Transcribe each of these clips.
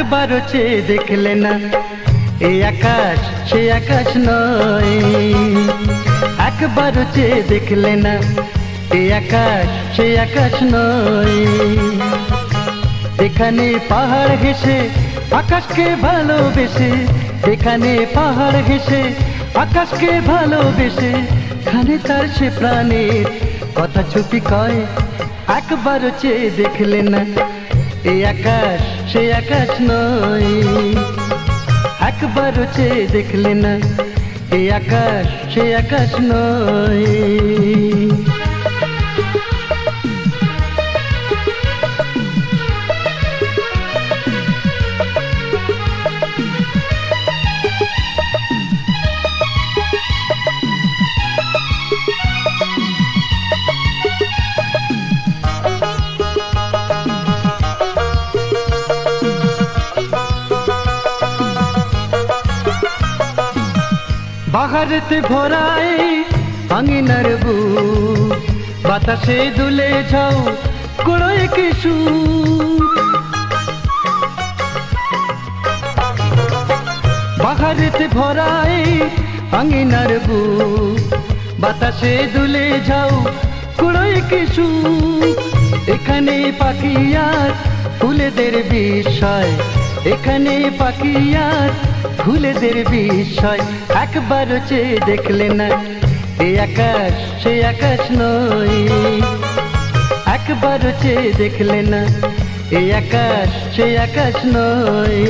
একবারও চেয়ে দেখলে না এই আকাশ সে আকাশ নয়। একবারও চেয়ে দেখলে না এই আকাশ সে আকাশ নয়। এখানে পাহাড় ঘেঁষে আকাশকে ভালোবেসে, এখানে পাহাড় ঘেঁষে আকাশকে ভালোবেসে, খানে তার সে প্রাণের কথা চুপি কয়। একবারও চেয়ে দেখলে না এই আকাশ সে আকাশ নয়। একবারও চেয়ে দেখলে না এই আকাশ সে আকাশ নয়। বাহারেতে ভরাই আঙিনার বুক, বাতাসে দুলে যাও কুড়োয় কিছু। বাহারেতে ভরাই আঙিনার বুক, বাতাসে দুলে যাও কুড়োয় কিছু। এখানে পাখি আর ফুলেদের বিষয়, এখানে পাখি আর ফুলেদের বিষয়। একবারও চেয়ে দেখলে না এই আকাশ সে আকাশ নয়। একবারও চেয়ে দেখলে না এই আকাশ সে আকাশ নয়।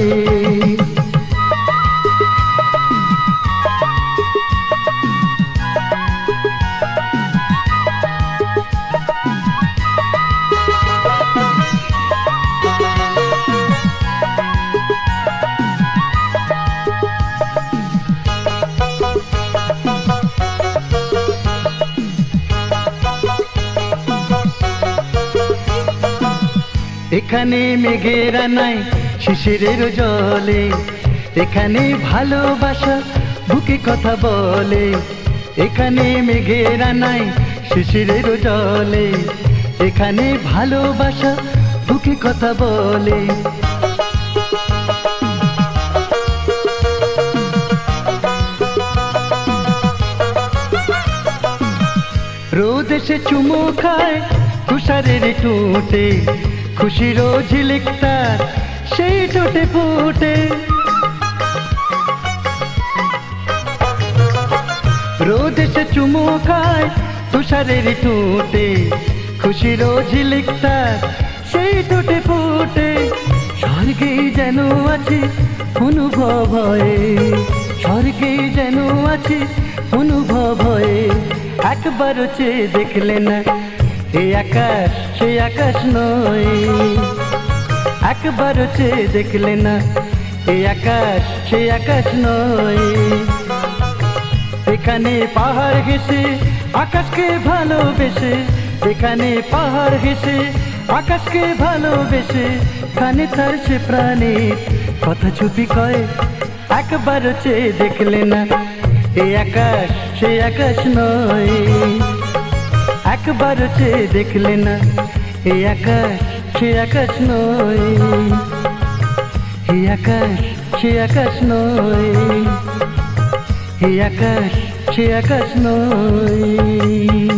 এখানে মেঘেরা নাই শিশিরের জলে, এখানে ভালোবাসা বুকে কথা বলে। এখানে মেঘেরা নাই শিশিরের জলে, এখানে ভালোবাসা বুকে কথা বলে। রোদ এসে চুমু খায় তুষারের টুটে, খুশির ঝিলিক তার সেই ঠোঁটে ফুটে। রোদ এসে চুমু খায় তুষারের টুটে, খুশির ঝিলিক তার সেই ঠোঁটে ফুটে। স্বর্গে যেন আছে অনুভব হয়, স্বর্গে যেন আছে অনুভব হয়। একবারও চেয়ে দেখলে না এই আকাশ সে আকাশ নয়। একবারও চেয়ে দেখলে না এই আকাশ সে আকাশ নয়। এখানে পাহাড় ঘেঁষে আকাশকে ভালোবেসে, এখানে পাহাড় ঘেঁষে আকাশকে ভালোবেসে, খানে তার সে প্রাণের কথা চুপি কয়। একবারও চেয়ে দেখলে না এই আকাশ সে আকাশ নয়। একবারও চেয়ে দেখলে না এই আকাশ সে আকাশ নয়। এই আকাশ সে আকাশ নয়, এই আকাশ সে আকাশ নয়।